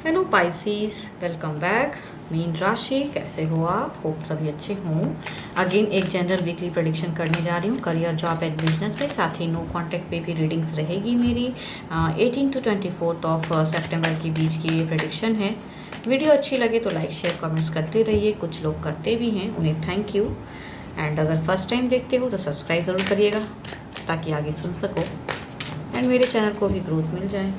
Hello Pisces, welcome back. मीन राशि, कैसे हो आप? होप सभी अच्छे हों। अगेन एक जनरल वीकली प्रेडिक्शन करने जा रही हूँ करियर, जॉब एंड बिजनेस में। साथ ही नो कॉन्टैक्ट पे भी रीडिंग्स रहेगी मेरी। 18 to 24 ऑफ सेप्टेम्बर के बीच की ये प्रेडिक्शन है। वीडियो अच्छी लगे तो लाइक शेयर कमेंट्स करते रहिए। कुछ लोग करते भी हैं, उन्हें थैंक यू। एंड अगर फर्स्ट टाइम देखते हो तो सब्सक्राइब ज़रूर करिएगा ताकि आगे सुन सको एंड मेरे चैनल को भी ग्रोथ मिल जाए।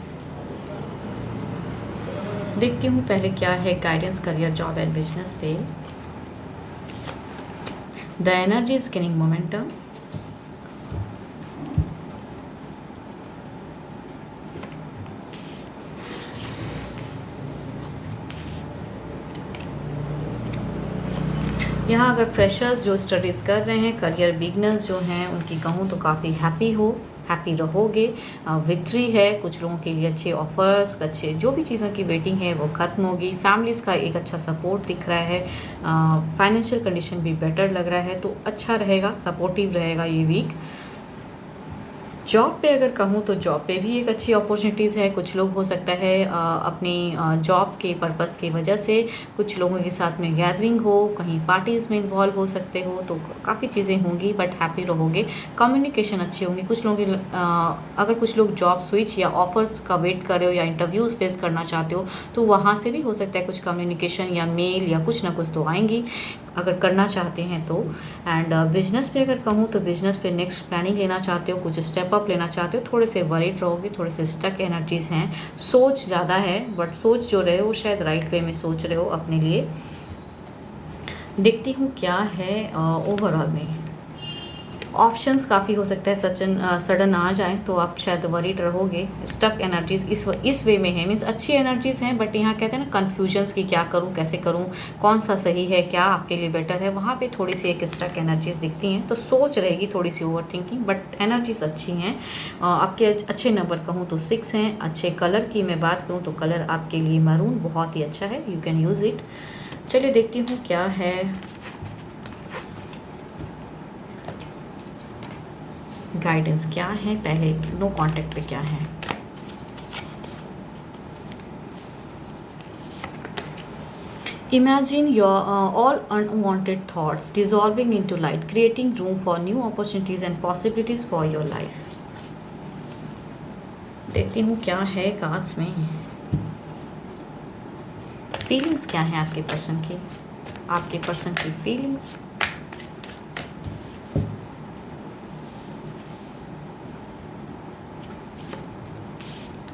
देखती हूँ पहले क्या है guidance career, job and business पे। The energy is gaining momentum. यहाँ अगर फ्रेशर्स जो स्टडीज़ कर रहे हैं, करियर बिगनर्स जो हैं, उनकी कहूँ तो काफ़ी हैप्पी रहोगे। विक्ट्री है कुछ लोगों के लिए। अच्छे ऑफर्स, अच्छे जो भी चीज़ों की वेटिंग है वो ख़त्म होगी। फैमिलीज़ का एक अच्छा सपोर्ट दिख रहा है। फाइनेंशियल कंडीशन भी बेटर लग रहा है, तो अच्छा रहेगा, सपोर्टिव रहेगा ये वीक। जॉब पे अगर कहूँ तो जॉब पे भी एक अच्छी अपॉर्चुनिटीज़ है। कुछ लोग हो सकता है अपनी जॉब के पर्पस की वजह से कुछ लोगों के साथ में गैदरिंग हो, कहीं पार्टीज़ में इन्वॉल्व हो सकते हो, तो काफ़ी चीज़ें होंगी बट हैप्पी रहोगे। कम्युनिकेशन अच्छी होंगी कुछ लोगों की। अगर कुछ लोग जॉब स्विच या ऑफर्स का वेट कर रहे हो या इंटरव्यूज़ फेस करना चाहते हो तो वहाँ से भी हो सकता है कुछ कम्युनिकेशन या मेल या कुछ ना कुछ तो आएंगी अगर करना चाहते हैं तो। एंड बिजनेस पे अगर कहूँ तो बिजनेस पे नेक्स्ट प्लानिंग लेना चाहते हो, कुछ स्टेप अप लेना चाहते हो, थोड़े से वरीड रहोगे, थोड़े से स्टक एनर्जीज हैं। सोच ज़्यादा है बट सोच जो रहे हो शायद राइट वे में सोच रहे हो अपने लिए। देखती हूँ क्या है ओवरऑल में। ऑप्शंस काफ़ी हो सकता है सडन आ जाए तो आप शायद वरीड रहोगे। स्टक एनर्जीज इस वे में है, मीन्स अच्छी एनर्जीज हैं बट यहाँ कहते हैं ना कन्फ्यूजन्स की, क्या करूँ, कैसे करूँ, कौन सा सही है, क्या आपके लिए बेटर है, वहाँ पे थोड़ी सी एक स्टक एनर्जीज दिखती हैं। तो सोच रहेगी थोड़ी सी ओवर थिंकिंग, बट एनर्जीज अच्छी हैं। आपके अच्छे नंबर कहूँ तो 6 हैं। अच्छे कलर की मैं बात करूँ तो कलर आपके लिए मैरून बहुत ही अच्छा है, यू कैन यूज़ इट। चलिए देखती हूँ क्या है गाइडेंस, क्या है पहले नो कॉन्टैक्ट पे क्या है। Imagine your all unwanted thoughts dissolving into light, creating room for new opportunities and possibilities for your life. देखती हूँ क्या है कार्ड्स में। फीलिंग्स क्या है आपके पर्सन की feelings.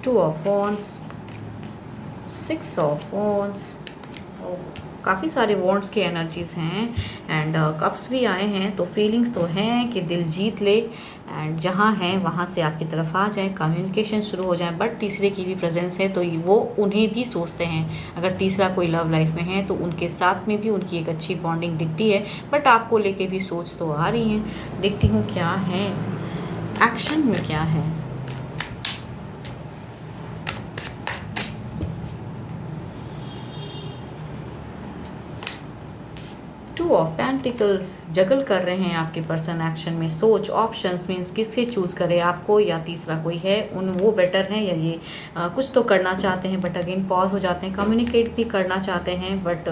Two of wands, 6 of wands, काफ़ी सारे वॉन्ड्स के एनर्जीज हैं एंड कप्स भी आए हैं। तो फीलिंग्स तो हैं कि दिल जीत ले एंड जहाँ हैं वहाँ से आपकी तरफ आ जाए, कम्युनिकेशन शुरू हो जाए। बट तीसरे की भी प्रेजेंस है तो वो उन्हें भी सोचते हैं। अगर तीसरा कोई लव लाइफ में है तो उनके साथ में भी उनकी एक अच्छी बॉन्डिंग दिखती है, बट आपको लेके भी सोच तो आ रही है। देखती हूँ क्या है एक्शन में, क्या है। टू ऑफ पेंटिकल्स, जगल कर रहे हैं आपके पर्सन एक्शन में। सोच, ऑप्शंस मीन्स किससे चूज़ करें, आपको या तीसरा कोई है, वो बेटर है या ये। कुछ तो करना चाहते हैं बट अगेन पॉज हो जाते हैं। कम्युनिकेट भी करना चाहते हैं बट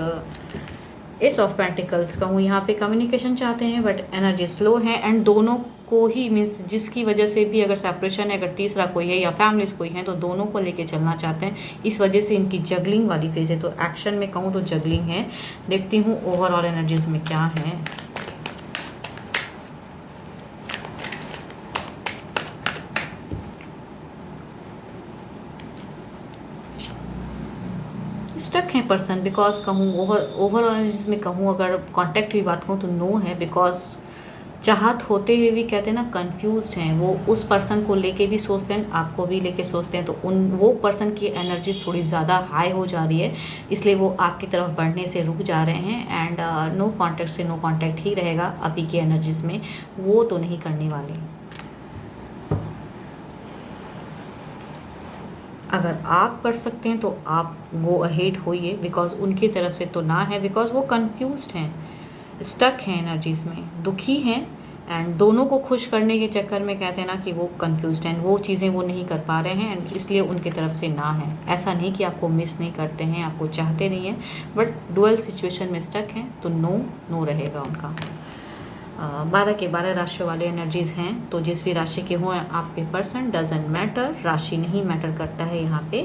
एस ऑफ पेंटिकल्स कहूँ यहाँ पे कम्युनिकेशन चाहते हैं बट एनर्जी स्लो है। एंड दोनों को ही मीन्स जिसकी वजह से भी अगर सेपरेशन है, अगर तीसरा कोई है या फैमिलीज कोई है तो दोनों को लेके चलना चाहते हैं। इस वजह से इनकी जगलिंग वाली फेज है। तो एक्शन में कहूँ तो जगलिंग है। देखती हूँ ओवरऑल एनर्जीज में क्या है। स्टक है पर्सन बिकॉज कहूँ ओवरऑल एनर्जीज में कहूँ, अगर कॉन्टैक्ट की बात कहूँ तो नो है। बिकॉज चाहत होते हुए भी कहते हैं ना कंफ्यूज्ड हैं। वो उस पर्सन को लेके भी सोचते हैं, आपको भी लेके सोचते हैं, तो वो पर्सन की एनर्जीज थोड़ी ज़्यादा हाई हो जा रही है, इसलिए वो आपकी तरफ बढ़ने से रुक जा रहे हैं। एंड नो कॉन्टैक्ट से नो कॉन्टैक्ट ही रहेगा अभी की एनर्जीज में, वो तो नहीं करने वाले। अगर आप कर सकते हैं तो आप गो अहेड होइए, बिकॉज उनकी तरफ से तो ना है, बिकॉज वो कंफ्यूज्ड हैं, स्टक हैं एनर्जीज में, दुखी हैं एंड दोनों को खुश करने के चक्कर में कहते हैं ना कि वो कंफ्यूज्ड हैं, वो चीज़ें वो नहीं कर पा रहे हैं एंड इसलिए उनकी तरफ से ना है। ऐसा नहीं कि आपको मिस नहीं करते हैं, आपको चाहते नहीं हैं, बट डुअल सिचुएशन में स्टक हैं, तो नो रहेगा उनका। 12 के 12 राशि वाले एनर्जीज़ हैं, तो जिस भी राशि के हों आपके पर्सन, डजेंट मैटर, राशि नहीं मैटर करता है यहाँ पे।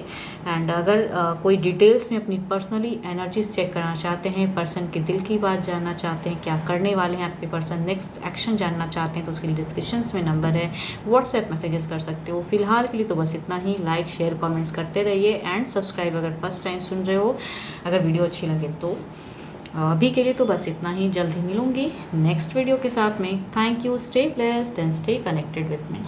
एंड अगर कोई डिटेल्स में अपनी पर्सनली एनर्जीज चेक करना चाहते हैं, पर्सन के दिल की बात जानना चाहते हैं, क्या करने वाले हैं आपके पर्सन, नेक्स्ट एक्शन जानना चाहते हैं, तो उसके लिए डिस्क्रिप्शंस में नंबर है, व्हाट्सएप मैसेजेस कर सकते हो। फिलहाल के लिए तो बस इतना ही। लाइक शेयर कॉमेंट्स करते रहिए एंड सब्सक्राइब अगर फर्स्ट टाइम सुन रहे हो, अगर वीडियो अच्छी लगे तो। अभी के लिए तो बस इतना ही। जल्द ही मिलूंगी नेक्स्ट वीडियो के साथ में। Thank you, stay blessed and stay connected with me.